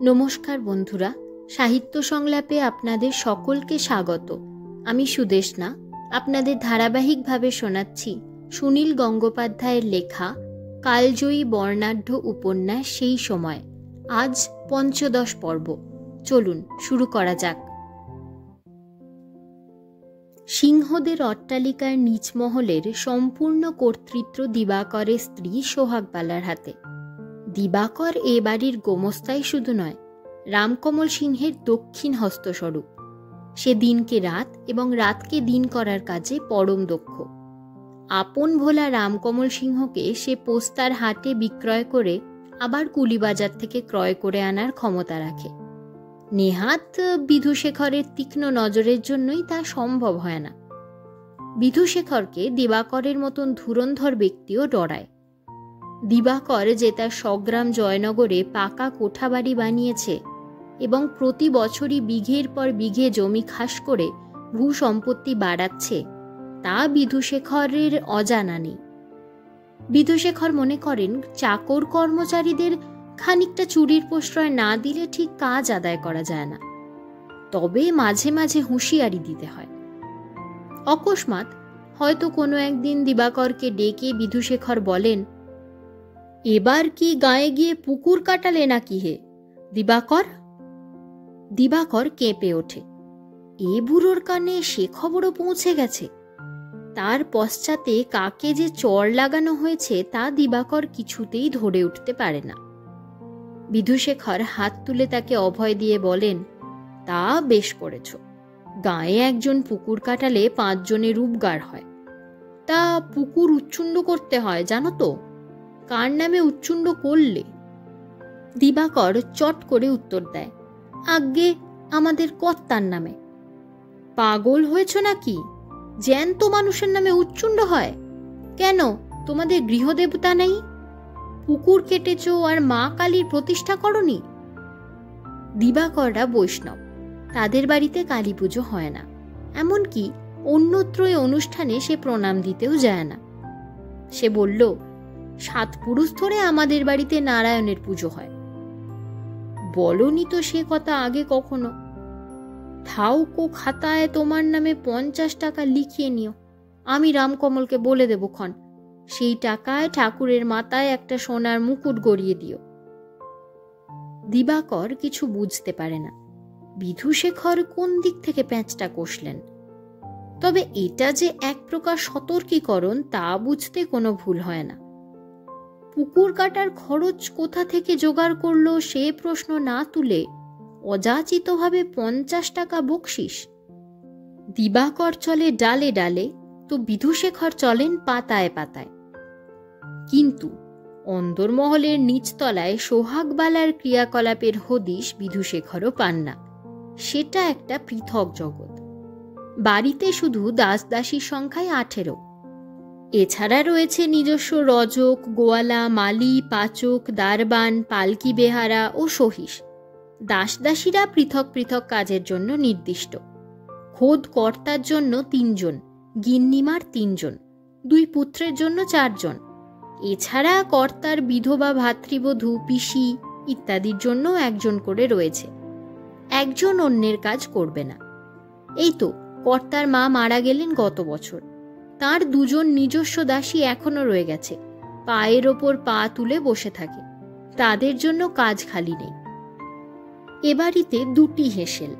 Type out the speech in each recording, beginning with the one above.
নমস্কার বন্ধুরা, সাহিত্য সংলাপে আপনাদের সকলকে স্বাগত। আমি সুদেষ্ণা আপনাদের ধারাবাহিকভাবে শোনাচ্ছি সুনীল গঙ্গোপাধ্যায়ের লেখা কালজয়ী বর্ণাঢ্য উপন্যাস সেই সময়। আজ পঞ্চদশ পর্ব। চলুন শুরু করা যাক। সিংহদের অট্টালিকার নিচমহলের সম্পূর্ণ কর্তৃত্ব দিবাকরের স্ত্রী সোহাগবালার হাতে। দিবাকর এ বাড়ির গোমস্তাই শুধু নয়, রামকমল সিংহের দক্ষিণ হস্তস্বরূপ। সে দিনকে রাত এবং রাতকে দিন করার কাজে পরম দক্ষ। আপন ভোলা রামকমল সিংহকে সে পোস্তার হাটে বিক্রয় করে আবার কুলিবাজার থেকে ক্রয় করে আনার ক্ষমতা রাখে। নেহাত বিধুশেখরের তীক্ষ্ণ নজরের জন্যই তা সম্ভব হয় না। বিধুশেখরকে দিবাকরের মতন ধুরন্ধর ব্যক্তিও ডরায়। দিবাকর যে তার স্বগ্রাম জয়নগরে পাকা কোঠাবাড়ি বানিয়েছে এবং প্রতি বছরই বিঘের পর বিঘে জমি খাস করে ভূ সম্পত্তি বাড়াচ্ছে, তা বিধুশেখরের অজানা নেই। বিধুশেখর মনে করেন চাকর কর্মচারীদের খানিকটা চুরির প্রশ্রয় না দিলে ঠিক কাজ আদায় করা যায় না, তবে মাঝে মাঝে হুঁশিয়ারি দিতে হয়। অকস্মাৎ হয়তো কোনো একদিন দিবাকরকে ডেকে বিধুশেখর বলেন, এবার কি গায়ে গিয়ে পুকুর কাটালে নাকি হে দিবাকর? দিবাকর কেঁপে ওঠে। এ বুড়োর কানে সে খবরও পৌঁছে গেছে। তার পশ্চাতে কাকে যে চড় লাগানো হয়েছে তা দিবাকর কিছুতেই ধরে উঠতে পারে না। বিধুশেখর হাত তুলে তাকে অভয় দিয়ে বলেন, তা বেশ করেছ। গায়ে একজন পুকুর কাটালে 5 জনের রূপগার হয়। তা পুকুর উচ্ছুণ্ড করতে হয় জানো তো? কার নামে উচ্ছুণ্ড করলে? দিবাকর চট করে উত্তর দেয়, আজ্ঞে আমাদের কর্তার নামে। পাগল হয়েছ নাকি? জ্যান্ত মানুষের নামে উচ্ছুণ্ড হয় কেন? তোমাদের গৃহদেবতা নেই? পুকুর কেটেছ আর মা কালীর প্রতিষ্ঠা করনি? দিবাকররা বৈষ্ণব, তাদের বাড়িতে কালী পুজো হয় না, এমনকি অন্যত্র অনুষ্ঠানে সে প্রণাম দিতেও যায় না। সে বলল, 7 পুরুষ ধরে আমাদের বাড়িতে নারায়ণের পুজো হয়। বলনি তো সে কথা আগে কখনো। থাউকো খাতায় তোমার নামে 50 টাকা লিখিয়ে নিও, আমি রামকমলকে বলে দেব ক্ষণ। সেই টাকায় ঠাকুরের মাথায় একটা সোনার মুকুট গড়িয়ে দিও। দিবাকর কিছু বুঝতে পারে না বিধুশেখর কোন দিক থেকে প্যাঁচটা কষলেন। তবে এটা যে এক প্রকার সতর্কীকরণ তা বুঝতে কোনো ভুল হয় না। পুকুর কাটার খরচ কোথা থেকে জোগাড় করলো সে প্রশ্ন না তুলে অযাচিতভাবে 50 টাকা বকশিস। দিবাকর চলে ডালে ডালে, তো বিধুশেখর চলেন পাতায় পাতায়। কিন্তু অন্দরমহলের নিচতলায় সোহাগবালার ক্রিয়াকলাপের হদিশ বিধুশেখরও পান না। সেটা একটা পৃথক জগৎ। বাড়িতে শুধু দাসদাসীর সংখ্যায় 18। এছাড়া রয়েছে নিজস্ব রজক, গোয়ালা, মালি, পাচক, দারবান, পালকি বেহারা ও সহিস। দাসদাসীরা পৃথক পৃথক কাজের জন্য নির্দিষ্ট। খোদ কর্তার জন্য 3 জন, গিন্নিমার 3 জন, 2 পুত্রের জন্য 4 জন। এছাড়া কর্তার বিধবা ভাতৃবধূ, পিসি ইত্যাদির জন্য 1 জন করে রয়েছে। 1 জন অন্যের কাজ করবে না। এই তো কর্তার মা মারা গেলেন গত বছর। তার 2 জন নিজস্ব দাসী এখনো রয়ে গেছে, পায়ের ওপর পা তুলে বসে থাকে। তাদের জন্য কাজ খালি নেই। এ বাড়িতে 2টি হেঁসেল,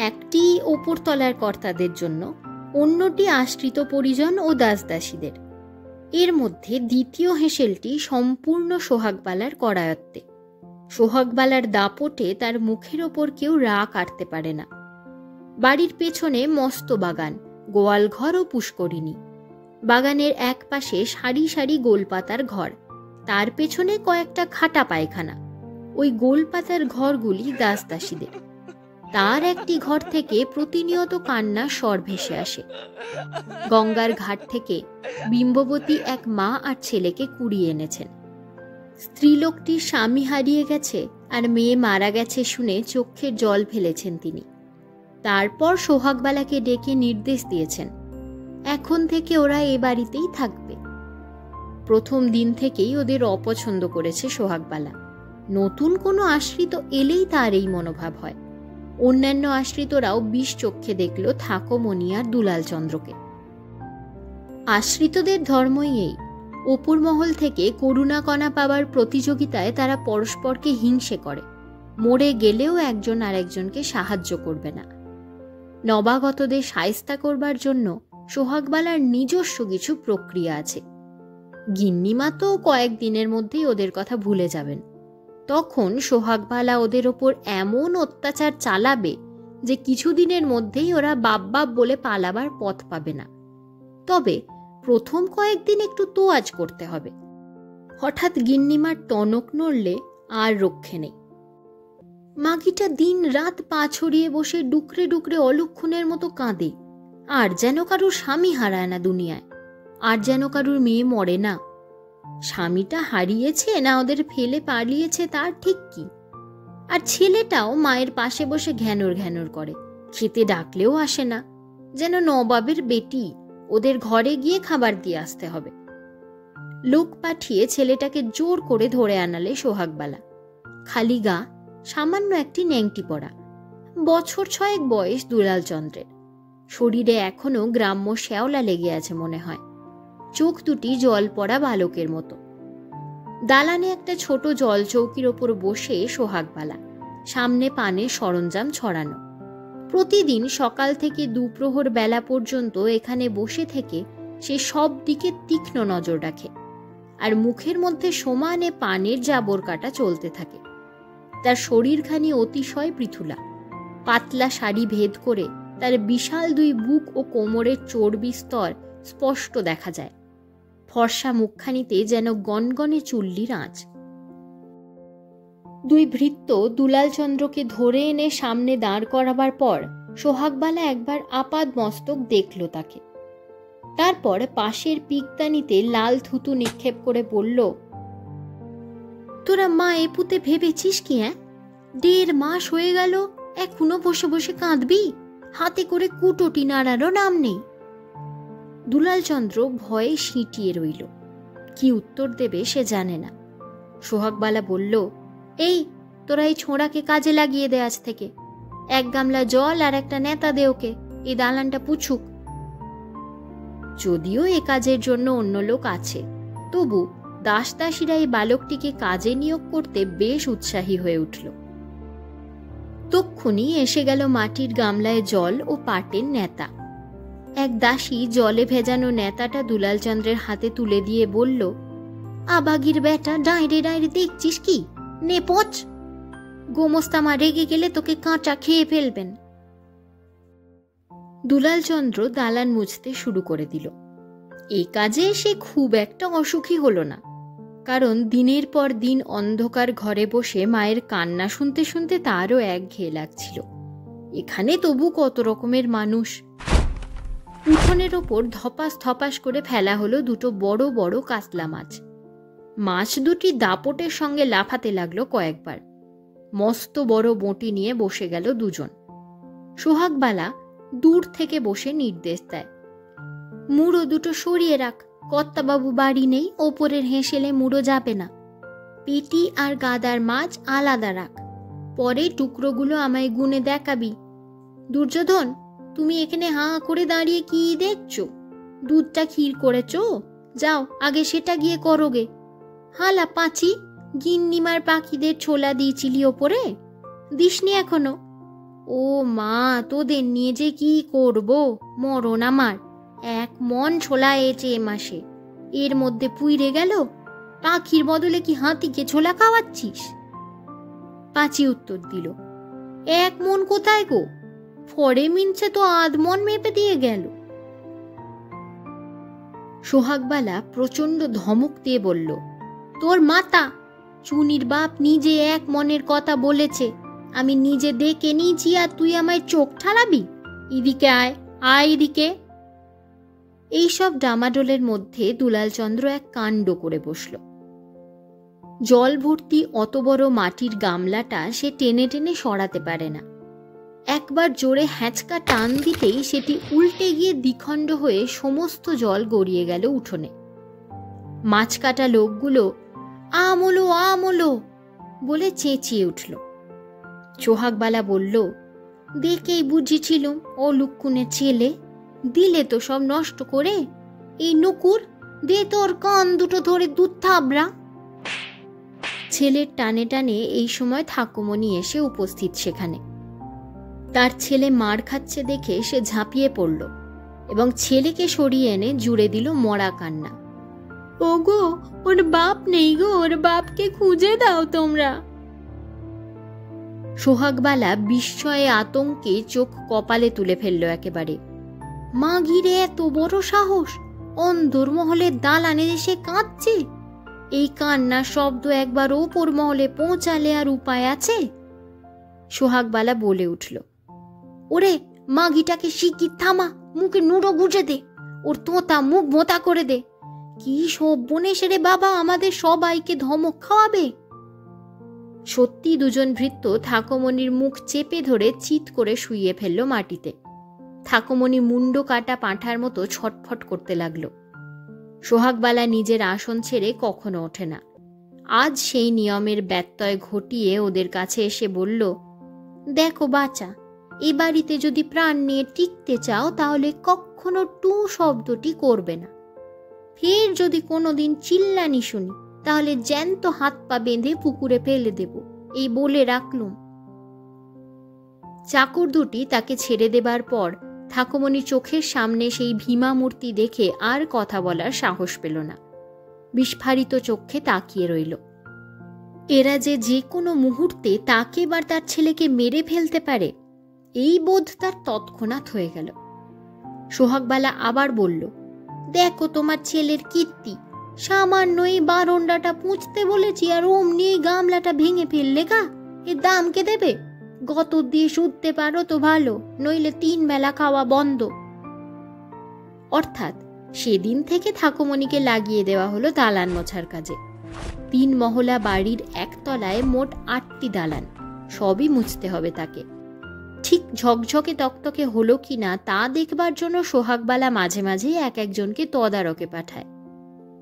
একটি ওপরতলার কর্তাদের জন্য, অন্যটি আশ্রিত পরিজন ও দাসদাসীদের। এর মধ্যে দ্বিতীয় হেঁসেলটি সম্পূর্ণ সোহাগবালার করায়ত্তে। সোহাগবালার দাপটে তার মুখের ওপর কেউ রা কাটতে পারে না। বাড়ির পেছনে মস্ত বাগান, গোয়াল ঘর ও পুষ্করিণী। বাগানের এক পাশে সারি সারি গোলপাতার ঘর, তার পেছনে কয়েকটা খাটা পায়খানা। ওই গোলপাতার ঘরগুলি দাসদাসীদের। তার একটি ঘর থেকে প্রতিনিয়ত কান্নার স্বর ভেসে আসে। গঙ্গার ঘাট থেকে বিম্ববতী এক মা আর ছেলেকে কুড়িয়ে এনেছেন। স্ত্রীলোকটির স্বামী হারিয়ে গেছে আর মেয়ে মারা গেছে শুনে চোখের জল ফেলেছেন তিনি। তারপর সোহাগবালাকে ডেকে নির্দেশ দিয়েছেন, এখন থেকে ওরা এ বাড়িতেই থাকবে। প্রথম দিন থেকেই ওদের অপছন্দ করেছে সোহাগবালা। নতুন কোনো আশ্রিত এলেই তার এই মনোভাব হয়। অন্যান্য আশ্রিতরাও বিষ চক্ষে দেখল থাকোমণি আর দুলাল চন্দ্রকে। আশ্রিতদের ধর্মই এই, অপুর মহল থেকে করুণাকণা পাওয়ার প্রতিযোগিতায় তারা পরস্পরকে হিংসে করে, মরে গেলেও একজন আরেকজনকে সাহায্য করবে না। নবাগতদের শায়েস্তা করবার জন্য সোহাগবালার নিজস্ব কিছু প্রক্রিয়া আছে। গিন্নিমা তো কয়েকদিনের মধ্যেই ওদের কথা ভুলে যাবেন। তখন সোহাগবালা ওদের ওপর এমন অত্যাচার চালাবে যে কিছুদিনের মধ্যেই ওরা বাপ বাপ বলে পালাবার পথ পাবে না। তবে প্রথম কয়েকদিন একটু তোয়াজ করতে হবে। হঠাৎ গিন্নিমার টনক নড়লে আর রক্ষে নেই। মাগিটা দিন রাত পা ছড়িয়ে বসে ডুকরে ডুকরে অলক্ষণের মতো কাঁদে, আর যেন কারুর স্বামী হারায় না দুনিয়ায়, আর যেন কারুর মেয়ে মরে না। স্বামীটা হারিয়েছে না ওদের ফেলে পালিয়েছে তার ঠিক কি। আর ছেলেটাও মায়ের পাশে বসে ঘ্যানর ঘ্যানর করে, খেতে ডাকলেও আসে না, যেন নবাবের বেটি, ওদের ঘরে গিয়ে খাবার দিয়ে আসতে হবে। লোক পাঠিয়ে ছেলেটাকে জোর করে ধরে আনালে সোহাগবালা। খালি গা, সামান্য একটি ন্যাংটি পড়া, বছর 6 বয়স দুলাল চন্দ্রের। শরীরে এখনো গ্রাম্য শ্যাওলা লেগে আছে মনে হয়, চোখ দুটি জল পড়া বালকের মতো। দালানে একটা ছোট জল চৌকির ওপর বসে সোহাগবালা, সামনে পানের সরঞ্জাম ছড়ানো। প্রতিদিন সকাল থেকে দুপ্রহর বেলা পর্যন্ত এখানে বসে থেকে সে সব দিকে তীক্ষ্ণ নজর রাখে, আর মুখের মধ্যে সমানে পানের জাবর কাটা চলতে থাকে। তার শরীরখানি অতিশয় পৃথুলা, পাতলা শাড়ি ভেদ করে তার বিশাল 2 বুক ও কোমরের চর্বি স্তর স্পষ্ট দেখা যায়। ফর্সা মুখখানিতে যেন গনগনে চুল্লির আঁচ। 2 ভৃত্য দুলাল চন্দ্রকে ধরে এনে সামনে দাঁড় করাবার পর সোহাগবালা একবার আপাদ মস্তক দেখল তাকে। তারপর পাশের পিকদানিতে লাল থুতু নিক্ষেপ করে বলল, তোরা মা এপুতে ভেবেছিস কি? 1.5 মাস হয়ে গেল, এখনো বসে বসে কাঁদবি? হাতে করে কুটোটি নাড়ারও নাম নেই। দুলাল চন্দ্র ভয়ে সিঁটিয়ে রইল, কি উত্তর দেবে সে জানে না। সোহাগবালা বলল, এই তোরা এই ছোঁড়াকে কাজে লাগিয়ে দে আজ থেকে। 1 গামলা জল আর একটা নেতা দে ওকে, এই দালানটা পুছুক। যদিও এ কাজের জন্য অন্য লোক আছে, তবু দাসদাসীরা এই বালকটিকে কাজে নিয়োগ করতে বেশ উৎসাহী হয়ে উঠল। তক্ষুনি এসে গেল মাটির গামলায় জল ও পাটের নেতা। এক দাসী জলে ভেজানো নেতাটা দুলাল চন্দ্রের হাতে তুলে দিয়ে বলল, আবাগির বেটা, ডাইরে ডাইরে দেখছিস কি? নে পচ, গোমস্তামা রেগে গেলে তোকে কাঁচা খেয়ে ফেলবেন। দুলাল চন্দ্র দালান মুছতে শুরু করে দিল। এই কাজে সে খুব একটা অসুখী হলো না, কারণ দিনের পর দিন অন্ধকার ঘরে বসে মায়ের কান্না শুনতে শুনতে তারও একঘেয়ে লাগছিল। এখানে তবু কত রকমের মানুষ। উঠোনের ওপর ধপাস ধপাস করে ফেলা হলো 2 বড় বড় কাতলা মাছ। মাছ দুটি দাপটের সঙ্গে লাফাতে লাগলো কয়েকবার। মস্ত বড় বঁটি নিয়ে বসে গেল 2 জন। সোহাগবালা দূর থেকে বসে নির্দেশ দেয়, মুড়ো 2টো সরিয়ে রাখ, কর্তাবাবু বাড়ি নেই, ওপরের হেঁসেলে মুড়ো যাবে না। পেটি আর গাদার মাছ আলাদা রাখ, পরে টুকরোগুলো আমায় গুনে দেখাবি। দুর্যোধন, তুমি এখানে হাঁ করে দাঁড়িয়ে কি দেখছো? দুধটা ক্ষীর করেছ? যাও আগে সেটা গিয়ে করোগে। হালা পাঁচি, গিন্নিমার পাখিদের ছোলা দিয়েছিলি ওপরে, দিসনি এখনো? ও মা, তোদের নিয়ে যে কি করব, মরণ আমার। 1 মন ছোলা এসে এ মাসে, এর মধ্যে পুইরে গেল। পাখির বদলে কি হাতিকে ছোলা খাওয়াচ্ছিস? পাঁচি উত্তর দিল, 1 মন কোথায় গো, ফরে মিনছে তো 1/2 মন মেপে দিয়ে গেল। সোহাগবালা প্রচন্ড ধমক দিয়ে বলল, তোর মাতা, চুনির বাপ নিজে 1 মনের কথা বলেছে, আমি নিজে দেখে নিয়েছি, আর তুই আমায় চোখ ঠালাবি? এদিকে আয়, আয় এদিকে। এইসব ডামাডোলের মধ্যে দুলাল চন্দ্র এক কাণ্ড করে বসল। জল ভর্তি অত বড় মাটির গামলাটা সে টেনে টেনে সরাতে পারে না। একবার জোরে হ্যাঁচকা টান দিতেই সেটি উল্টে গিয়ে দ্বিখণ্ড হয়ে সমস্ত জল গড়িয়ে গেল উঠোনে। মাছ কাটা লোকগুলো আমলো আমলো বলে চেঁচিয়ে উঠল। সোহাগবালা বলল, দেখেই বুঝেছিলুম ও লুক্ষুনের ছেলে, দিলে তো সব নষ্ট করে। এই নুকুর, দে তোর কান দুটো ধরে দুধ থাবড়া। ছেলের টানে টানে এই সময় ঠাকুমণি এসে উপস্থিত সেখানে। তার ছেলে মার খাচ্ছে দেখে সে ঝাঁপিয়ে পড়ল এবং ছেলেকে সরিয়ে এনে জুড়ে দিল মরা কান্না। ওগো, ওর বাপ নেই গো, ওর বাপকে খুঁজে দাও তোমরা। সোহাগবালা বিস্ময়ে আতঙ্কে চোখ কপালে তুলে ফেলল একেবারে। মা ঘিরে এত বড় সাহস, অন্ধর মহলের দালানে এসে কাঁদছে। এই কান্নার শব্দ একবার ওপর মহলে পৌঁছালে আর উপায় আছে? সোহাগবালা বলে উঠল, ওরে মাগিটাকে শিগগির থামা, মুখে নুড়ো গুজে দে, ওর তোতা মুখ ভোঁতা করে দে। কি সব বনে সেরে বাবা, আমাদের সবাইকে ধমক খাওয়াবে। সত্যি দুজন ভৃত্য ঠাকুমণির মুখ চেপে ধরে চিৎ করে শুইয়ে ফেলল মাটিতে। ঠাকুমণি মুন্ড কাটা পাঁঠার মতো ছটফট করতে লাগলো। সোহাগবালা নিজের আসন ছেড়ে কখনো ওঠে না। আজ সেই নিয়মের ব্যত্যয় ঘটিয়ে ওদের কাছে এসে বলল, দেখো বাছা, এ বাড়িতে যদি প্রাণ নিয়ে টিকতে চাও তাহলে কখনো টু শব্দটি করবে না। ফের যদি কোনোদিন চিল্লানি শুনি তাহলে জ্যান্ত হাত পা বেঁধে পুকুরে ফেলে দেব, এই বলে রাখলুম। চাকর দুটি তাকে ছেড়ে দেবার পর ঠাকুমণি চোখের সামনে সেই ভীমা মূর্তি দেখে আর কথা বলার সাহস পেল না। বিস্ফারিত চোখে তাকিয়ে রইল। এরা যে কোনো মুহূর্তে তাকে বা তার ছেলেকে মেরে ফেলতে পারে, এই বোধ তার তৎক্ষণাৎ হয়ে গেল। সোহাগবালা আবার বলল, দেখো তোমার ছেলের কীর্তি, সামান্য এই বারন্ডাটা পুঁছতে বলেছি আর অমনি এই গামলাটা ভেঙে ফেললে গা, এর দাম কে দেবে? গত দিয়ে শুধতে পারো তো ভালো, নইলে 3 বেলা খাওয়া বন্ধ। অর্থাৎ সেদিন থেকে ঠাকুমণিকে লাগিয়ে দেওয়া হলো দালান মোছার কাজে। 3 মহলা বাড়ির একতলায় মোট 8টি দালান, সবই মুছতে হবে তাকে। ঠিক ঝকঝকে তকতকে হলো কিনা তা দেখবার জন্য সোহাগবালা মাঝে মাঝে একজনকে তদারকে পাঠায়।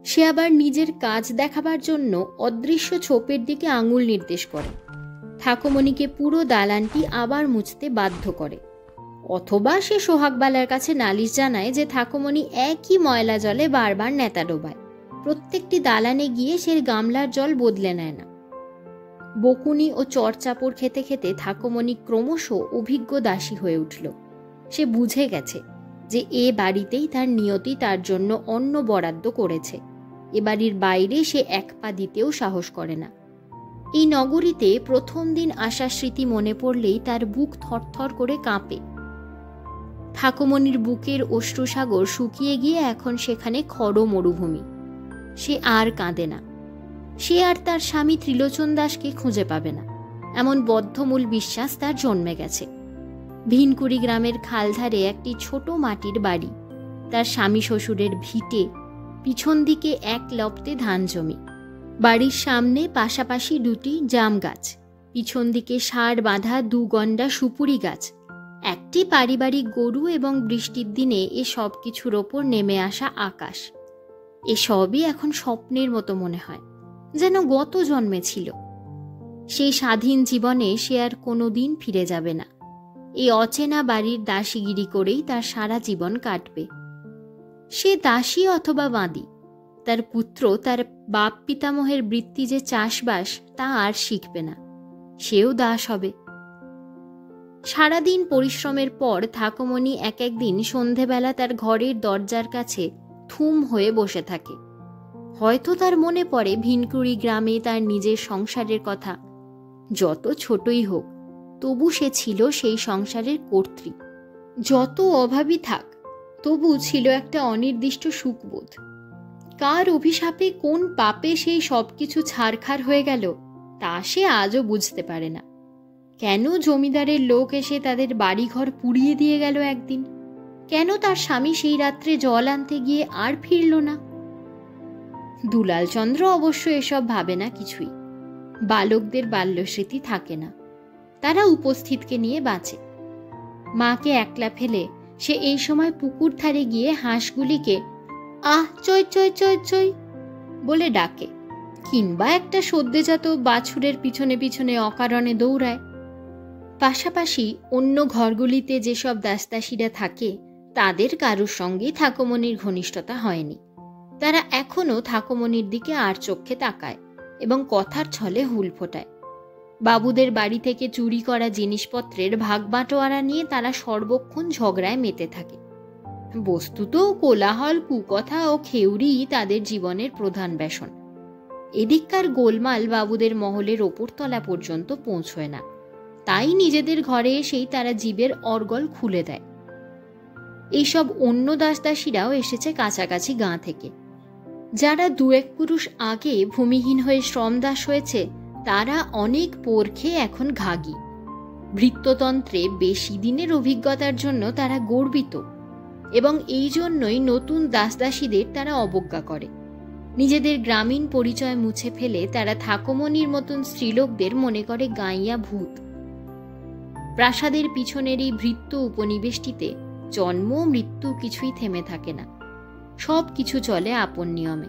সে আবার নিজের কাজ দেখাবার জন্য অদৃশ্য ছোপের দিকে আঙুল নির্দেশ করে। ঠাকুমণিকে পুরো দালানটি আবার মুছতে বাধ্য করে। অথবা সে সোহাগবালার কাছে নালিশ জানায় যে ঠাকুমণি একই ময়লা জলে বারবার নেতা ডোবায়, প্রত্যেকটি দালানে গিয়ে সে গামলার জল বদলে নেয় না। বকুনি ও চড়চাপড় খেতে খেতে ঠাকুমণি ক্রমশ অভিজ্ঞ দাসী হয়ে উঠল। সে বুঝে গেছে যে এ বাড়িতেই তার নিয়তি তার জন্য অন্ন বরাদ্দ করেছে। এ বাড়ির বাইরে সে এক পা দিতেও সাহস করে না। এই নগরীতে প্রথম দিন আসার স্মৃতি মনে পড়লেই তার বুক থরথর করে কাঁপে। ঠাকুমণির বুকের অশ্রুসাগর শুকিয়ে গিয়ে এখন সেখানে খড় মরুভূমি। সে আর কাঁদে না। সে আর তার স্বামী ত্রিলোচন দাসকে খুঁজে পাবে না, এমন বদ্ধমূল বিশ্বাস তার জন্মে গেছে। ভিনকুড়ি গ্রামের খালধারে একটি ছোট মাটির বাড়ি, তার স্বামী শ্বশুরের ভিটে, পিছন দিকে এক লপ্তে ধান জমি। বাড়ির সামনে পাশাপাশি 2টি জাম গাছ, পিছন দিকে সার বাঁধা 2 গন্ডা সুপুরি গাছ, একটি পারিবারিক গরু এবং বৃষ্টির দিনে এ সব কিছুর ওপর নেমে আসা আকাশ। এসবই এখন স্বপ্নের মতো মনে হয়, যেন গত জন্মে ছিল। সেই স্বাধীন জীবনে সে আর কোনোদিন ফিরে যাবে না। এই অচেনা বাড়ির দাসীগিরি করেই তার সারা জীবন কাটবে। সে দাসী অথবা বাঁদি, তার পুত্র তার বাপ পিতামহের বৃত্তি যে চাষবাস তা আর শিখবে না, সেও দাস হবে। সারাদিন পরিশ্রমের পর ঠাকুমণি একদিন সন্ধেবেলা তার ঘরের দরজার কাছে থুম হয়ে বসে থাকে। হয়তো তার মনে পড়ে ভিনকুড়ি গ্রামে তার নিজের সংসারের কথা। যত ছোটই হোক, তবু সে ছিল সেই সংসারের কর্ত্রী। যত অভাবী থাক, তবু ছিল একটা অনির্দিষ্ট সুখবোধ। কার অভিশাপে কোন পাপে সেই সব কিছু ছারখার হয়ে গেল তা সে আজও বুঝতে পারে না। কেন জমিদারের লোক এসে তাদের বাড়িঘর পুড়িয়ে দিয়ে গেল একদিন? কেন তার স্বামী সেই রাত্রে জল আনতে গিয়ে আর ফিরল না? দুলালচন্দ্র অবশ্য এসব ভাবে না কিছুই। বালকদের বাল্যস্মৃতি থাকে না, তারা উপস্থিতকে নিয়ে বাঁচে। মাকে একলা ফেলে সে এই সময় পুকুর ধারে গিয়ে হাঁসগুলিকে আহ চই চই চই চই বলে ডাকে। কিংবা একটা সদ্যজাত বাছুরের পিছনে পিছনে অকারণে দৌড়ায়। পাশাপাশি অন্য ঘরগুলিতে যেসব দাসদাসীরা থাকে তাদের কারুর সঙ্গেই ঠাকুমণির ঘনিষ্ঠতা হয়নি। তারা এখনও ঠাকুমণির দিকে আর চোখে তাকায় এবং কথার ছলে হুল ফোটায়। বাবুদের বাড়ি থেকে চুরি করা জিনিসপত্রের ভাগ বাটোয়ারা নিয়ে তারা সর্বক্ষণ ঝগড়ায় মেতে থাকে। বস্তুত কোলাহল, কুকথা ও খেউরি তাদের জীবনের প্রধান ব্যসন। এদিককার গোলমাল বাবুদের মহলের ওপরতলা পর্যন্ত পৌঁছয় না, তাই নিজেদের ঘরে এসেই তারা জীবের অর্গল খুলে দেয়। এইসব অন্য দাসদাসীরাও এসেছে কাছাকাছি গাঁ থেকে। যারা দু এক পুরুষ আগে ভূমিহীন হয়ে শ্রমদাস হয়েছে তারা অনেক পোর খেয়ে এখন ঘাগি। ভৃত্যতন্ত্রে বেশি দিনের অভিজ্ঞতার জন্য তারা গর্বিত এবং এই জন্যই নতুন দাসদাসীদের তারা অবজ্ঞা করে। নিজেদের গ্রামীণ পরিচয় মুছে ফেলে তারা ঠাকুমণির মতন স্ত্রীলোকদের মনে করে গাইয়া ভূত। প্রাসাদের পিছনের এই ভৃত্য উপনিবেশটিতে জন্ম মৃত্যু কিছুই থেমে থাকে না, সব কিছু চলে আপন নিয়মে।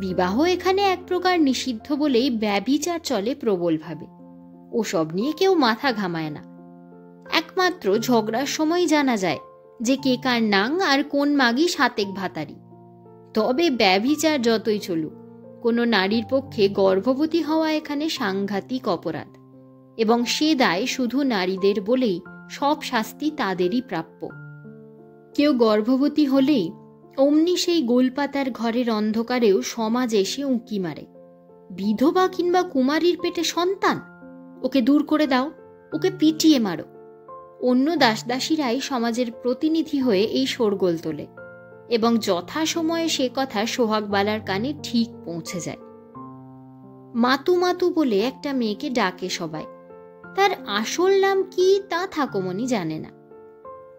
বিবাহ এখানে এক প্রকার নিষিদ্ধ বলেই ব্যভিচার চলে প্রবলভাবে। ওসব নিয়ে কেউ মাথা ঘামায় না। একমাত্র ঝগড়ার সময় জানা যায় যে কে কার নাং আর কোন মাগি সাতেক ভাতারি। তবে ব্যভিচার যতই চলুক, কোনো নারীর পক্ষে গর্ভবতী হওয়া এখানে সাংঘাতিক অপরাধ এবং সে দায় শুধু নারীদের বলেই সব শাস্তি তাদেরই প্রাপ্য। কেউ গর্ভবতী হলেই অমনি সেই গোলপাতার ঘরের অন্ধকারেও সমাজ এসে উঁকি মারে। বিধবা কিংবা কুমারীর পেটে সন্তান, ওকে দূর করে দাও, ওকে পিটিয়ে মারো। অন্য দাসদাসীরাই সমাজের প্রতিনিধি হয়ে এই শোরগোল তোলে এবং যথাসময়ে সে কথা সোহাগবালার কানে ঠিক পৌঁছে যায়। মাতু মাতু বলে একটা মেয়েকে ডাকে সবাই। তার আসল নাম কি তা ঠাকুমণি জানে না।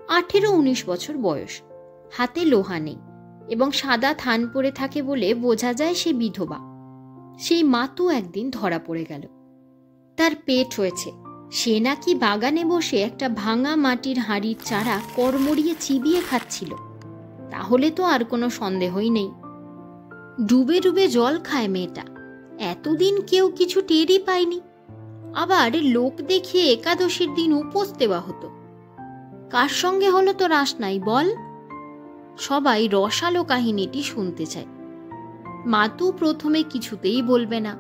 18-19 বছর বয়স, হাতে লোহা নেই এবং সাদা থান পরে থাকে বলে বোঝা যায় সে বিধবা। সেই মাতু একদিন ধরা পড়ে গেল। তার পেট হয়েছে। সে নাকি বাগানে বসে একটা ভাঙা মাটির হাঁড়ির চারা কড়মড়িয়ে চিবিয়ে খাচ্ছিল। তাহলে তো আর কোনো সন্দেহই নেই। ডুবে ডুবে জল খায় মেয়েটা। এতদিন কেউ কিছু টেরই পায়নি। আবার লোক দেখিয়ে একাদশীর দিন উপোস দেওয়া হতো। কার সঙ্গে হলো তো রাস নাই বল? সবাই রসালো কাহিনীটি শুনতে চায়। মাতু প্রথমে কিছুতেই বলবে না।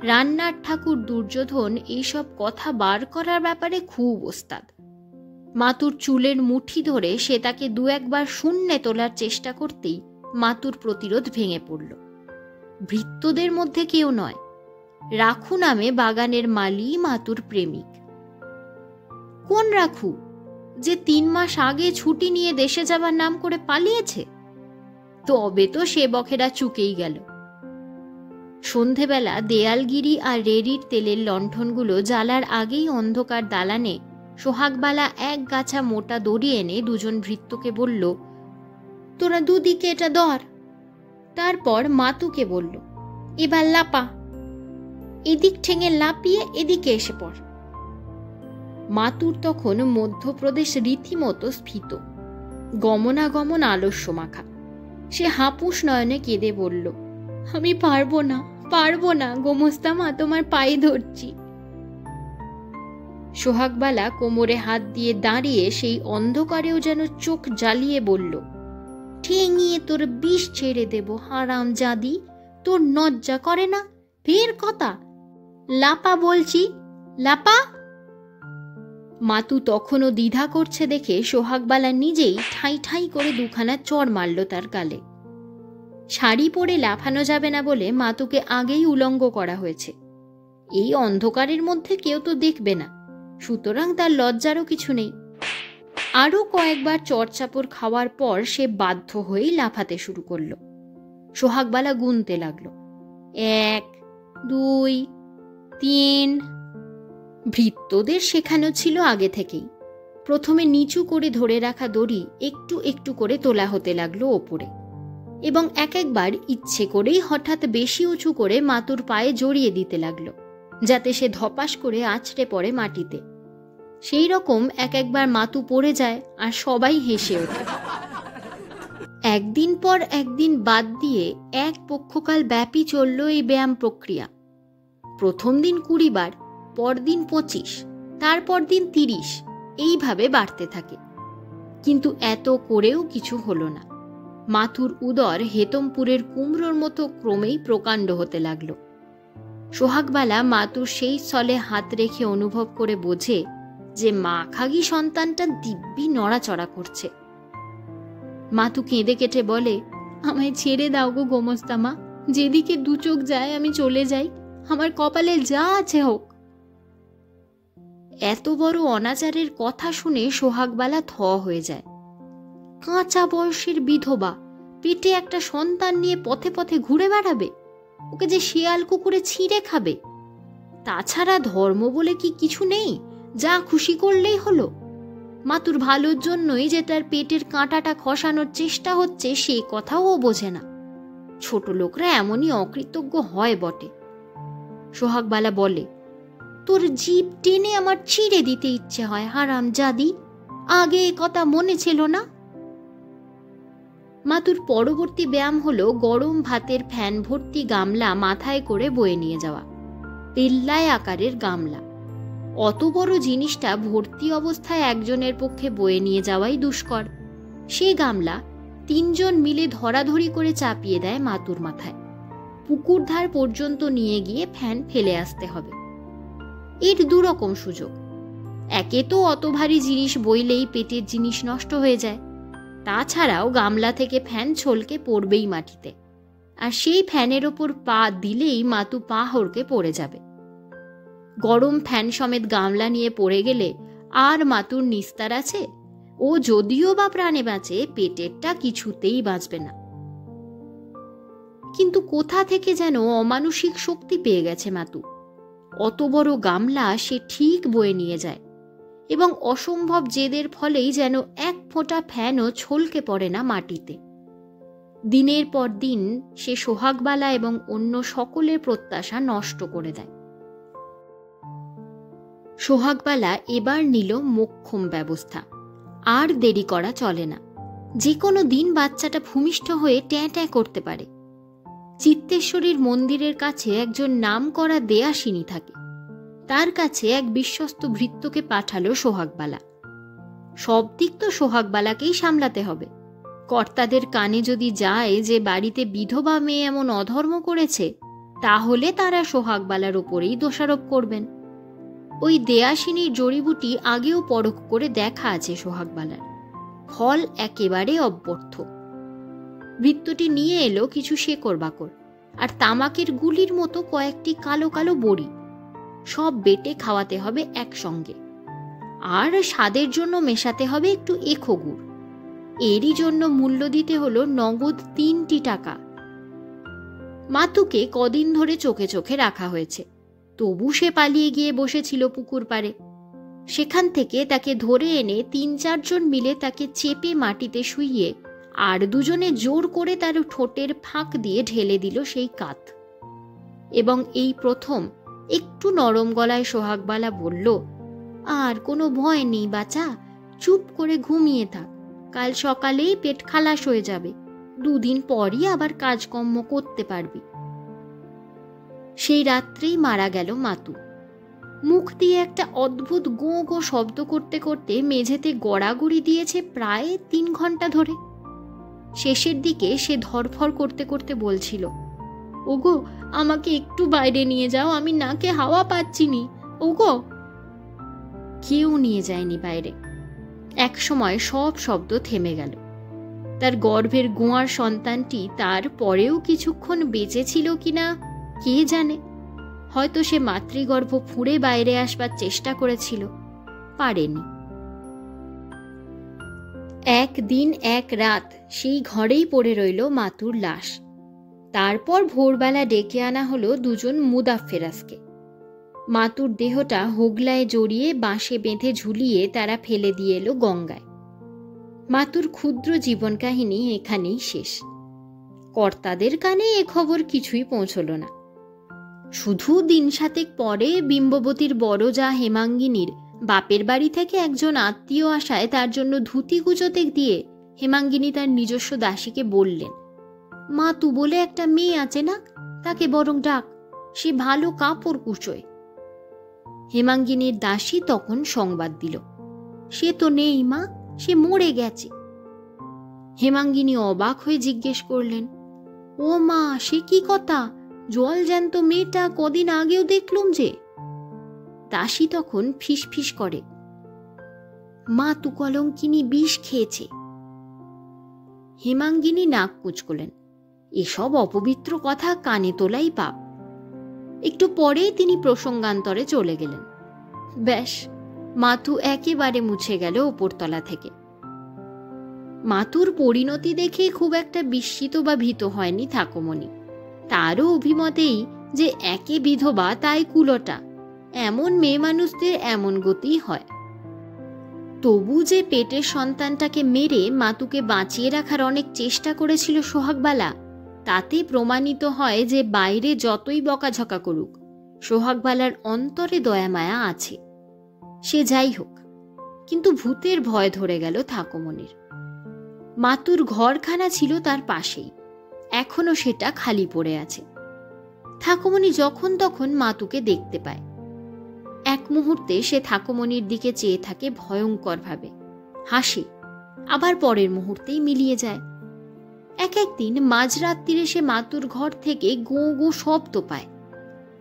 রান্নার ঠাকুর দুর্যোধন এইসব কথা বার করার ব্যাপারে খুব ওস্তাদ। মাতুর চুলের মুঠি ধরে সে তাকে দু একবার শূন্যে তোলার চেষ্টা করতেই মাতুর প্রতিরোধ ভেঙে পড়ল। ভৃত্যদের মধ্যে কেউ নয়, রাখু নামে বাগানের মালি মাতুর প্রেমিক। কোন রাখু? যে 3 মাস আগে ছুটি নিয়ে দেশে যাবার নাম করে পালিয়েছে? তবে তো সে বখেরা চুকেই গেল। সন্ধেবেলা দেয়ালগিরি আর রেড়ির তেলের লণ্ঠনগুলো জ্বালার আগেই অন্ধকার দালানে সোহাগবালা এক গাছা মোটা দড়ি এনে দুজন ভৃত্যকে বলল, তোরা দুদিকে এটা ধর। তারপর মাতুকে বলল, এবার লাপা। এদিক ঠেঙে লাপিয়ে এদিকে এসে পড়। মাতুর তখন মধ্যপ্রদেশ রীতিমতো স্ফীত, গমনাগমন আলস্য মাখা। সে হাপুস নয়নে কেঁদে বলল, আমি পারবো না, পারবো না গোমস্তামা, তোমার পায়ে ধরছি। সোহাগবালা কোমরে হাত দিয়ে দাঁড়িয়ে সেই অন্ধকারেও যেন চোখ জ্বালিয়ে বলল, ঠেঙিয়ে তোর বিষ ছেড়ে দেব হারাম জাদি। তোর লজ্জা করে না? ফের কথা, লাপা বলছি, লাপা। মাতু তখনও দ্বিধা করছে দেখে সোহাগবালা নিজেই ঠাই ঠাই করে দুখানা চড় মারল তার গালে। শাড়ি পরে লাফানো যাবে না বলে মাতুকে আগেই উলঙ্গ করা হয়েছে। এই অন্ধকারের মধ্যে কেউ তো দেখবে না, সুতরাং তার লজ্জারও কিছু নেই। আরো কয়েকবার চড়চাপড় খাওয়ার পর সে বাধ্য হয়েই লাফাতে শুরু করলো। সোহাগবালা গুনতে লাগলো, 1, 2, 3। ভৃত্যদের শেখানো ছিল আগে থেকেই। প্রথমে নিচু করে ধরে রাখা দড়ি একটু একটু করে তোলা হতে লাগলো ওপরে এবং এক একবার ইচ্ছে করেই হঠাৎ বেশি উঁচু করে মাতুর পায়ে জড়িয়ে দিতে লাগলো, যাতে সে ধপাস করে আছড়ে পড়ে মাটিতে। সেই রকম এক একবার মাতু পড়ে যায় আর সবাই হেসে ওঠে। একদিন পর একদিন বাদ দিয়ে এক পক্ষকাল ব্যাপী চলল এই ব্যায়াম প্রক্রিয়া। প্রথম দিন 20 বার, পরদিন 25, তারপর দিন 30, এইভাবে বাড়তে থাকে। কিন্তু এত করেও কিছু হলো না। মাথুর উদর হেতমপুরের কুমড়োর মতো ক্রমেই প্রকাণ্ড হতে লাগল। সোহাগবালা মাতুর সেই স্থলে হাত রেখে অনুভব করে বোঝে যে মাখাগি সন্তানটা দিব্যি নড়াচড়া করছে। মাতু কেঁদে কেটে বলে, আমায় ছেড়ে দাও গো গোমস্তামা, যেদিকে 2 চোখ যায় আমি চলে যাই, আমার কপালে যা আছে হোক। এত বড় অনাচারের কথা শুনে সোহাগবালা থ হয়ে যায়। কাঁচা বয়সের বিধবা পেটে একটা সন্তান নিয়ে পথে পথে ঘুরে বেড়াবে, ওকে যে শিয়াল কুকুরে ছিঁড়ে খাবে। তাছাড়া ধর্ম বলে কি কিছু নেই, যা খুশি করলেই হলো? মাতুর ভালোর জন্যই যে তার পেটের কাঁটাটা খসানোর চেষ্টা হচ্ছে সে কথাও ও বোঝে না। ছোট লোকরা এমনই অকৃতজ্ঞ হয় বটে। সোহাগবালা বলে, তোর জিভ টেনে আমার ছিঁড়ে দিতে ইচ্ছে হয়, হারাম জাদি, আগে এ কথা মনে ছিল না? মাতুর পরবর্তী ব্যায়াম হলো গরম ভাতের ফ্যান ভর্তি গামলা মাথায় করে বয়ে নিয়ে যাওয়া। পেল্লায় আকারের গামলা, অত বড় জিনিসটা ভর্তি অবস্থায় একজনের পক্ষে বয়ে নিয়ে যাওয়াই দুষ্কর। সে গামলা 3 জন মিলে ধরাধরি করে চাপিয়ে দেয় মাতুর মাথায়। পুকুর ধার পর্যন্ত নিয়ে গিয়ে ফ্যান ফেলে আসতে হবে। এর 2 রকম সুযোগ। একে তো অত ভারী জিনিস বইলেই পেটের জিনিস নষ্ট হয়ে যায়, তাছাড়াও গামলা থেকে ফ্যান ছলকে পড়বেই মাটিতে, আর সেই ফ্যানের ওপর পা দিলেই মাতু পা হড়কে পড়ে যাবে। গরম ফ্যান সমেত গামলা নিয়ে পড়ে গেলে আর মাতুর নিস্তার আছে? ও যদিও বা প্রাণে বাঁচে, পেটেরটা কিছুতেই বাঁচবে না। কিন্তু কোথা থেকে যেন অমানুষিক শক্তি পেয়ে গেছে মাতু। অত বড় গামলা সে ঠিক বয়ে নিয়ে যায়, এবং অসম্ভব জেদের ফলেই যেন 1 ফোঁটা ফ্যানও ছলকে পড়ে না মাটিতে। দিনের পর দিন সে সোহাগবালা এবং অন্য সকলের প্রত্যাশা নষ্ট করে দেয়। সোহাগবালা এবার নিল মোক্ষম ব্যবস্থা। আর দেরি করা চলে না। যে কোনো দিন বাচ্চাটা ভূমিষ্ঠ হয়ে ট্যাঁ ট্যাঁ করতে পারে। চিত্তেশ্বরীর মন্দিরের কাছে একজন নাম করা দেয়াসিনী থাকে, তার কাছে এক বিশ্বস্ত ভৃত্যকে পাঠালো সোহাগবালা। সব দিক তো সোহাগবালাকেই সামলাতে হবে। কর্তাদের কানে যদি যায় যে বাড়িতে বিধবা মেয়ে এমন অধর্ম করেছে, তাহলে তারা সোহাগবালার উপরেই দোষারোপ করবেন। ওই দেয়াসিনীর জড়িবুটি আগেও পরখ করে দেখা আছে সোহাগবালার, ফল একেবারে অব্যর্থ। ভৃত্যটি নিয়ে এলো কিছু শেকড় বাকড় আর তামাকের গুলির মতো কয়েকটি কালো কালো বড়ি। সব বেটে খাওয়াতে হবে একসঙ্গে, আর স্বাদের জন্য মেশাতে হবে একটু এখো গুড়। এরই জন্য মূল্য দিতে হলো নগদ 3টি টাকা। মাতুকে কদিন ধরে চোখে চোখে রাখা হয়েছে, তবু সে পালিয়ে গিয়ে বসেছিল পুকুর পাড়ে। সেখান থেকে তাকে ধরে এনে 3-4 জন মিলে তাকে চেপে মাটিতে শুইয়ে আর 2 জনে জোর করে তার ঠোঁটের ফাঁক দিয়ে ঢেলে দিল সেই কাত। এবং এই প্রথম একটু নরম গলায় সোহাগবালা বলল, আর কোনো ভয় নেই বাছা, চুপ করে ঘুমিয়ে থাক, কাল সকালেই পেট খালাস হয়ে যাবে, 2 দিন পরই আবার কাজকর্ম করতে পারবি। সেই রাত্রেই মারা গেল মাতু। মুখ দিয়ে একটা অদ্ভুত গো গো শব্দ করতে করতে মেঝেতে গড়াগড়ি দিয়েছে প্রায় 3 ঘন্টা ধরে। শেষের দিকে সে ধরফর করতে করতে বলছিল, ওগো আমাকে একটু বাইরে নিয়ে যাও, আমি নাকে হাওয়া পাচ্ছি নি ওগো। কেউ নিয়ে যায়নি বাইরে। এক সময় সব শব্দ থেমে গেল। তার গর্ভের গোয়ার সন্তানটি তার পরেও কিছুক্ষণ বেঁচে ছিল কিনা কে জানে। হয়তো সে মাতৃগর্ভ ফুঁড়ে বাইরে আসবার চেষ্টা করেছিল, পারেনি। 1 দিন 1 রাত সেই ঘরেই পড়ে রইল মাতুর লাশ। তারপর ভোরবেলা ডেকে আনা হলো 2 জন মুদাফফেরাসকে। মাতুর দেহটা হোগলায় জড়িয়ে বাঁশে বেঁধে ঝুলিয়ে তারা ফেলে দিয়ে এলো গঙ্গায়। মাতুর ক্ষুদ্র জীবন কাহিনী এখানেই শেষ। কর্তাদের কানে এ খবর কিছুই পৌঁছল না। শুধু দিন 7 পরে বিম্ববতীর বড় যা হেমাঙ্গিনীর বাপের বাড়ি থেকে একজন আত্মীয় আসায় তার জন্য ধুতি গুজোতে দিয়ে হেমাঙ্গিনী তার নিজস্ব দাসীকে বললেন, মাতু বলে একটা মেয়ে আছে না, তাকে বরং ডাক, সে ভালো কাপড় কুচোয়। হেমাঙ্গিনীর দাসী তখন সংবাদ দিল, সে তো নেই মা, সে মরে গেছে। হেমাঙ্গিনী অবাক হয়ে জিজ্ঞেস করলেন, ও মা, সে কি কথা? জল জ্যান্ত মেয়েটা কদিন আগেও দেখলুম যে। দাসী তখন ফিসফিস করে, মা তু কলঙ্কিনী বিষ খেয়েছে। হেমাঙ্গিনী নাক কুঁচকলেন, এসব অপবিত্র কথা কানে তোলাই পাপ। একটু পরেই তিনি প্রসঙ্গান্তরে চলে গেলেন। ব্যাস, মাতু একেবারে মুছে গেল ওপরতলা থেকে। মাতুর পরিণতি দেখে খুব একটা বিস্মিত বা ভীত হয়নি ঠাকুমণি। তারও অভিমতেই যে একে বিধবা তাই কুলটা, এমন মেয়ে মানুষদের এমন গতিই হয়। তবু যে পেটের সন্তানটাকে মেরে মাতুকে বাঁচিয়ে রাখার অনেক চেষ্টা করেছিল সোহাগবালা, তাতে প্রমাণিত হয় যে বাইরে যতই বকাঝকা করুক, সোহাগবালার অন্তরে দয়ামায়া আছে। সে যাই হোক, কিন্তু ভূতের ভয় ধরে গেল ঠাকুমণির। মাতুর ঘরখানা ছিল তার পাশেই, এখনো সেটা খালি পড়ে আছে। ঠাকুমণি যখন তখন মাতুকে দেখতে পায়। এক মুহূর্তে সে ঠাকুমণির দিকে চেয়ে থাকে ভয়ঙ্কর ভাবে, হাসে, আবার পরের মুহূর্তেই মিলিয়ে যায়। একদিন মাঝরাত্রিরে সে মাতুর ঘর থেকে গো গো শব্দ পায়।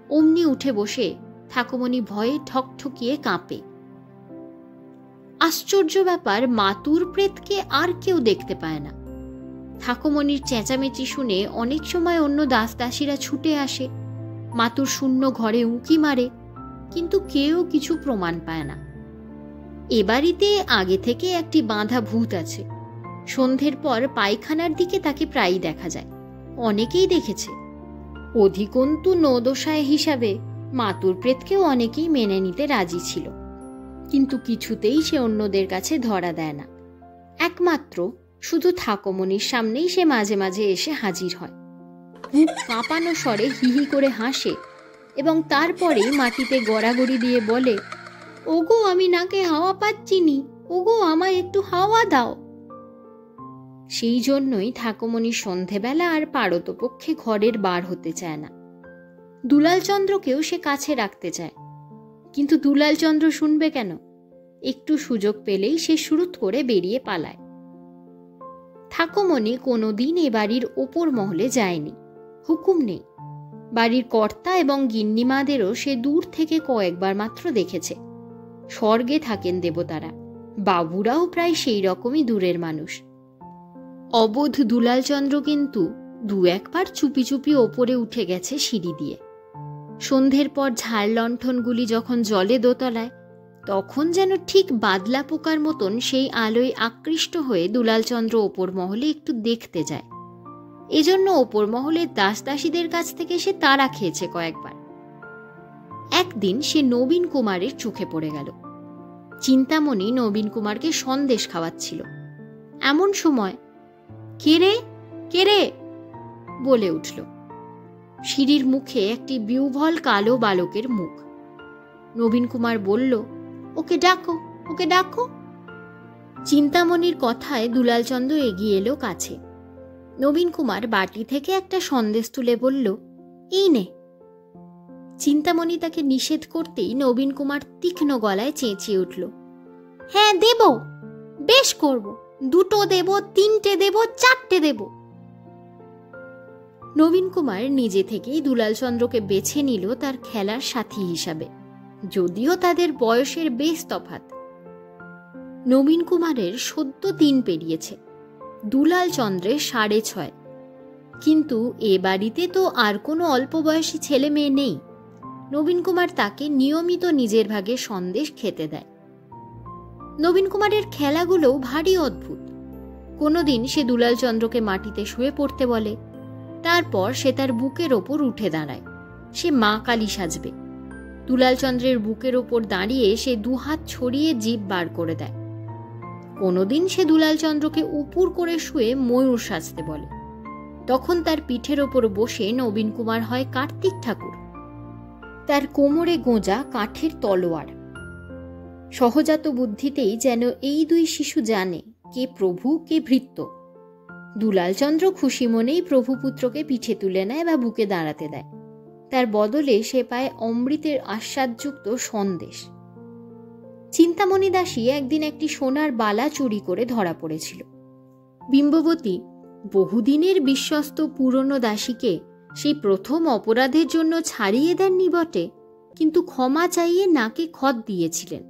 অমনি উঠে বসে ঠাকুমণি ভয়ে ঠকঠকিয়ে কাঁপে। আশ্চর্য ব্যাপার, মাতুর প্রেতকে আর কেউ দেখতে পায় না। ঠাকুমণির চেঁচামেচি শুনে অনেক সময় অন্য দাস দাসীরা ছুটে আসে, মাতুর শূন্য ঘরে উঁকি মারে, কিন্তু কেউ কিছু প্রমাণ পায় না। এ বাড়িতে আগে থেকে একটি বাঁধা ভূত আছে। সন্ধ্যের পর পায়খানার দিকে তাকে প্রায়ই দেখা যায়, অনেকেই দেখেছে। অধিকন্তু নদোষায় হিসাবে মাতুর প্রেতকেও অনেকেই মেনে নিতে রাজি ছিল, কিন্তু কিছুতেই সে অন্যদের কাছে ধরা দেয় না। একমাত্র শুধু ঠাকুমণির সামনেই সে মাঝে মাঝে এসে হাজির হয়। বুক কাঁপানো স্বরে হিহি করে হাসে এবং তারপরেই মাটিতে গড়াগড়ি দিয়ে বলে, ওগো, আমি নাকে হাওয়া পাচ্ছিনি, ওগো, আমায় একটু হাওয়া দাও। সেই জন্যই ঠাকুমণি সন্ধেবেলা আর পারতপক্ষে ঘরের বার হতে চায় না। দুলালচন্দ্রকেও সে কাছে রাখতে চায়, কিন্তু দুলালচন্দ্র শুনবে কেন? একটু সুযোগ পেলেই সে শুরুত করে বেরিয়ে পালায়। ঠাকুমণি কোনোদিন এ বাড়ির ওপর মহলে যায়নি, হুকুম নেই। বাড়ির কর্তা এবং গিন্নিমাদেরও সে দূর থেকে কয়েকবার মাত্র দেখেছে। স্বর্গে থাকেন দেবতারা, বাবুরাও প্রায় সেই রকমই দূরের মানুষ। অবোধ দুলালচন্দ্র কিন্তু দু একবার চুপি চুপি ওপরে উঠে গেছে সিঁড়ি দিয়ে। সন্ধ্যের পর ঝাড় লণ্ঠনগুলি যখন জলে দোতলায়, তখন যেন ঠিক বাদলা পোকার মতন সেই আলোয় আকৃষ্ট হয়ে দুলালচন্দ্র ওপর মহলে একটু দেখতে যায়। এজন্য ওপর মহলের দাস দাসীদের কাছ থেকে সে তাড়া খেয়েছে কয়েকবার। একদিন সে নবীন কুমারের চোখে পড়ে গেল। চিন্তামণি নবীন কুমারকে সন্দেশ খাওয়াচ্ছিল। এমন সময়, কে রে, কে রে বলে উঠল। সিঁড়ির মুখে একটি বিউভল কালো বালকের মুখ। নবীন কুমার বলল, ওকে ডাকো, ওকে ডাকো। চিন্তামণির কথায় দুলালচন্দ্র এগিয়ে এলো কাছে। নবীন কুমার বাটি থেকে একটা সন্দেশ তুলে বলল, এই নে। চিন্তামণি তাকে নিষেধ করতেই নবীন কুমার তীক্ষ্ণ গলায় চেঁচিয়ে উঠল, হ্যাঁ দেব, বেশ করব, দুটো দেব, তিনটে দেব, চারটে দেব। নবীন কুমার নিজে থেকেই দুলালচন্দ্রকে বেছে নিল তার খেলার সাথী হিসাবে, যদিও তাদের বয়সের বেশ তফাৎ। নবীন কুমারের সদ্য 3 পেরিয়েছে, দুলালচন্দ্রের 6.5। কিন্তু এ বাড়িতে তো আর কোনো অল্প বয়সী ছেলে মেয়ে নেই। নবীন কুমার তাকে নিয়মিত নিজের ভাগে সন্দেশ খেতে দেয়। নবীন কুমারের খেলাগুলোও ভারী অদ্ভুত। কোনোদিন সে দুলালচন্দ্রকে মাটিতে শুয়ে পড়তে বলে, তারপর সে তার বুকের ওপর উঠে দাঁড়ায়, সে মা কালী সাজবে। দুলালচন্দ্রের বুকের ওপর দাঁড়িয়ে সে 2 হাত ছড়িয়ে জিভ বার করে দেয়। কোনোদিন সে দুলালচন্দ্রকে উপুর করে শুয়ে ময়ূর সাজতে বলে, তখন তার পিঠের ওপর বসে নবীন কুমার হয় কার্তিক ঠাকুর। তার কোমরে গোঁজা কাঠের তলোয়ার। সহজাত বুদ্ধিতেই যেন এই 2 শিশু জানে কে প্রভু কে ভৃত্য। দুলালচন্দ্র খুশি মনেই প্রভুপুত্রকে পিঠে তুলে নেয় বা বুকে দাঁড়াতে দেয়। তার বদলে সে পায় অমৃতের আস্বাদযুক্ত সন্দেশ। চিন্তামণি দাসী একদিন একটি সোনার বালা চুরি করে ধরা পড়েছিল। বিম্ববতী বহুদিনের বিশ্বস্ত পুরনো দাসীকে সেই প্রথম অপরাধের জন্য ছাড়িয়ে দেননি বটে, কিন্তু ক্ষমা চাইয়ে নাকে খত দিয়েছিলেন।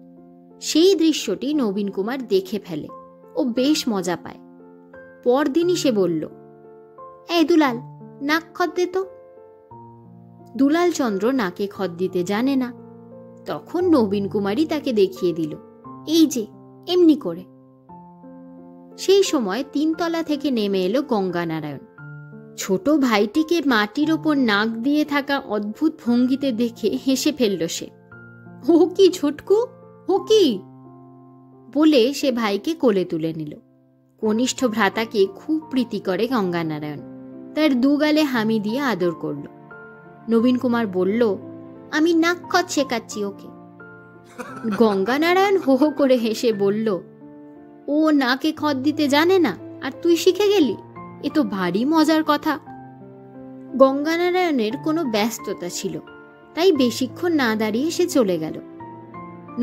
সেই দৃশ্যটি নবীন কুমার দেখে ফেলে ও বেশ মজা পায়। পরদিনই সে বলল, এই দুলাল, নাক খত দে তো। দুলালচন্দ্র নাকে খত দিতে জানে না। তখন নবীন কুমারই তাকে দেখিয়ে দিল, এই যে এমনি করে। সেই সময় 3 তলা থেকে নেমে এলো গঙ্গানারায়ণ। ছোট ভাইটিকে মাটির ওপর নাক দিয়ে থাকা অদ্ভুত ভঙ্গিতে দেখে হেসে ফেলল সে। ও কি ছোটকু, ও কি বলে সে ভাইকে কোলে তুলে নিল। কনিষ্ঠ ভ্রাতাকে খুব প্রীতি করে গঙ্গানারায়ণ। তার দুগালে হামি দিয়ে আদর করল। নবীন কুমার বলল, আমি নাক খত শেখাচ্ছি ওকে। গঙ্গানারায়ণ হো হো করে হেসে বলল, ও নাকে খত দিতে জানে না আর তুই শিখে গেলি? এ তো ভারী মজার কথা। গঙ্গানারায়ণের কোনো ব্যস্ততা ছিল, তাই বেশিক্ষণ না দাঁড়িয়ে সে চলে গেল।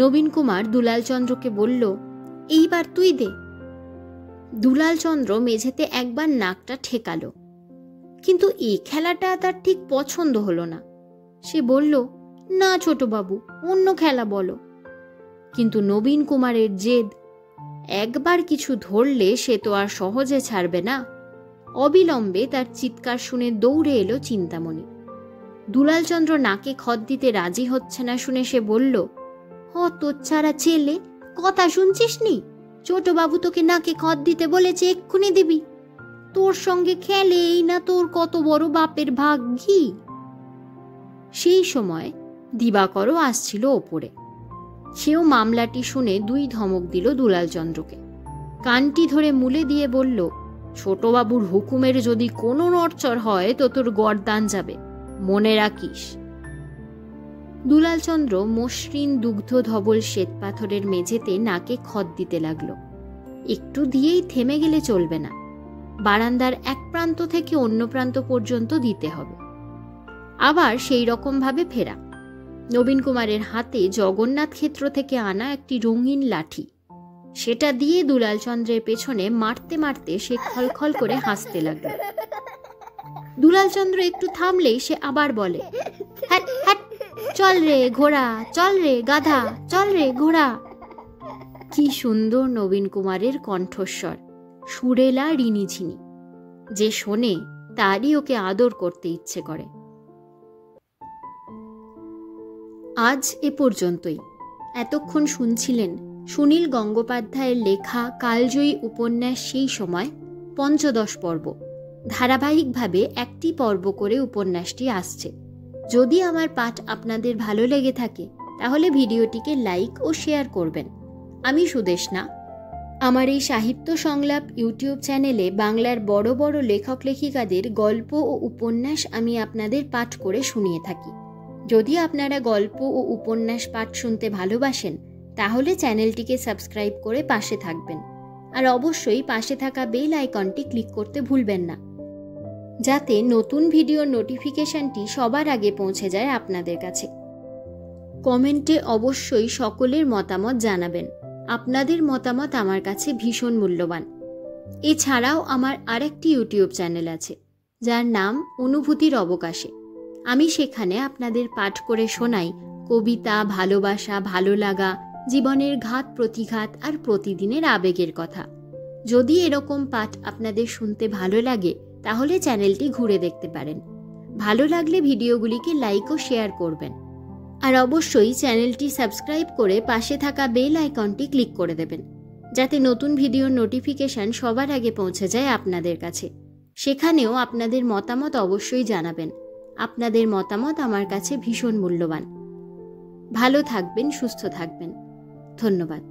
নবীন কুমার দুলালচন্দ্রকে বলল, এইবার তুই দে। দুলালচন্দ্র মেঝেতে একবার নাকটা ঠেকালো, কিন্তু এই খেলাটা তার ঠিক পছন্দ হলো না। সে বলল, না ছোটবাবু, অন্য খেলা বলো। কিন্তু নবীন কুমারের জেদ, একবার কিছু ধরলে সে তো আর সহজে ছাড়বে না। অবিলম্বে তার চিৎকার শুনে দৌড়ে এলো চিন্তামণি। দুলালচন্দ্র নাকে খত দিতে রাজি হচ্ছে না শুনে সে বলল, হতচ্ছাড়া ছেলে, কথা শুনছিস নি? ছোটবাবু তোকে নাকে খত দিতে বলেছে, এক্ষুনি দিবি। তোর সঙ্গে খেলেই না তোর কত বড় বাপের ভাগ্যি। সেই সময় দিবাকরও আসছিল ওপরে। সেও মামলাটি শুনে 2 ধমক দিল দুলালচন্দ্রকে। কানটি ধরে মুলে দিয়ে বলল, ছোটবাবুর হুকুমের যদি কোনো নড়চড় হয় তো তোর গর্দান যাবে, মনে রাখিস। দুলালচন্দ্র মসৃণ দুগ্ধ ধবল শ্বেত পাথরের মেঝেতে নাকে খত দিতে লাগলো। একটু দিয়েই থেমে গেলে চলবে না, বারান্দার এক প্রান্ত থেকে অন্য প্রান্ত পর্যন্ত দিতে হবে। আবার সেই রকম ভাবে ফেরা। নবীন কুমারের হাতে জগন্নাথ ক্ষেত্র থেকে আনা একটি রঙিন লাঠি, সেটা দিয়ে দুলালচন্দ্রের পেছনে মারতে মারতে সে খলখল করে হাসতে লাগলো। দুলালচন্দ্র একটু থামলেই সে আবার বলে, হ্যাট হ্যাট, চল রে ঘোড়া, চল রে গাধা, চল রে ঘোড়া। কি সুন্দর নবীন কুমারের কণ্ঠস্বর, সুরেলা রিনিঝিনি। যে শোনে তারই ওকে আদর করতে ইচ্ছে করে। আজ এ পর্যন্তই। এতক্ষণ শুনছিলেন সুনীল গঙ্গোপাধ্যায়ের লেখা কালজয়ী উপন্যাস সেই সময় ৫৫ পর্ব। ধারাবাহিকভাবে একটি পর্ব করে উপন্যাসটি আসছে। যদি আমার পাঠ আপনাদের ভালো লেগে থাকে তাহলে ভিডিওটিকে লাইক ও শেয়ার করবেন। আমি সুদেষ্ণা। আমার এই সাহিত্য সংলাপ ইউটিউব চ্যানেলে বাংলার বড় বড় লেখক লেখিকাদের গল্প ও উপন্যাস আমি আপনাদের পাঠ করে শুনিয়ে থাকি। যদি আপনারা গল্প ও উপন্যাস পাঠ শুনতে ভালোবাসেন তাহলে চ্যানেলটিকে সাবস্ক্রাইব করে পাশে থাকবেন। আর অবশ্যই পাশে থাকা বেল আইকনটি ক্লিক করতে ভুলবেন না, যাতে নতুন ভিডিওর নোটিফিকেশনটি সবার আগে পৌঁছে যায় আপনাদের কাছে। কমেন্টে অবশ্যই সকলের মতামত জানাবেন। আপনাদের মতামত আমার কাছে ভীষণ মূল্যবান। এছাড়াও আমার আরেকটি ইউটিউব চ্যানেল আছে, যার নাম অনুভূতির অবকাশে। আমি সেখানে আপনাদের পাঠ করে শোনাই কবিতা, ভালোবাসা, ভালো লাগা, জীবনের ঘাত প্রতিঘাত আর প্রতিদিনের আবেগের কথা। যদি এরকম পাঠ আপনাদের শুনতে ভালো লাগে তাহলে চ্যানেলটি ঘুরে দেখতে পারেন। ভালো লাগলে ভিডিওগুলিকে লাইক ও শেয়ার করবেন। আর অবশ্যই চ্যানেলটি সাবস্ক্রাইব করে পাশে থাকা বেল আইকনটি ক্লিক করে দেবেন, যাতে নতুন ভিডিওর নোটিফিকেশন সবার আগে পৌঁছে যায় আপনাদের কাছে। সেখানেও আপনাদের মতামত অবশ্যই জানাবেন। আপনাদের মতামত আমার কাছে ভীষণ মূল্যবান। ভালো থাকবেন, সুস্থ থাকবেন। ধন্যবাদ।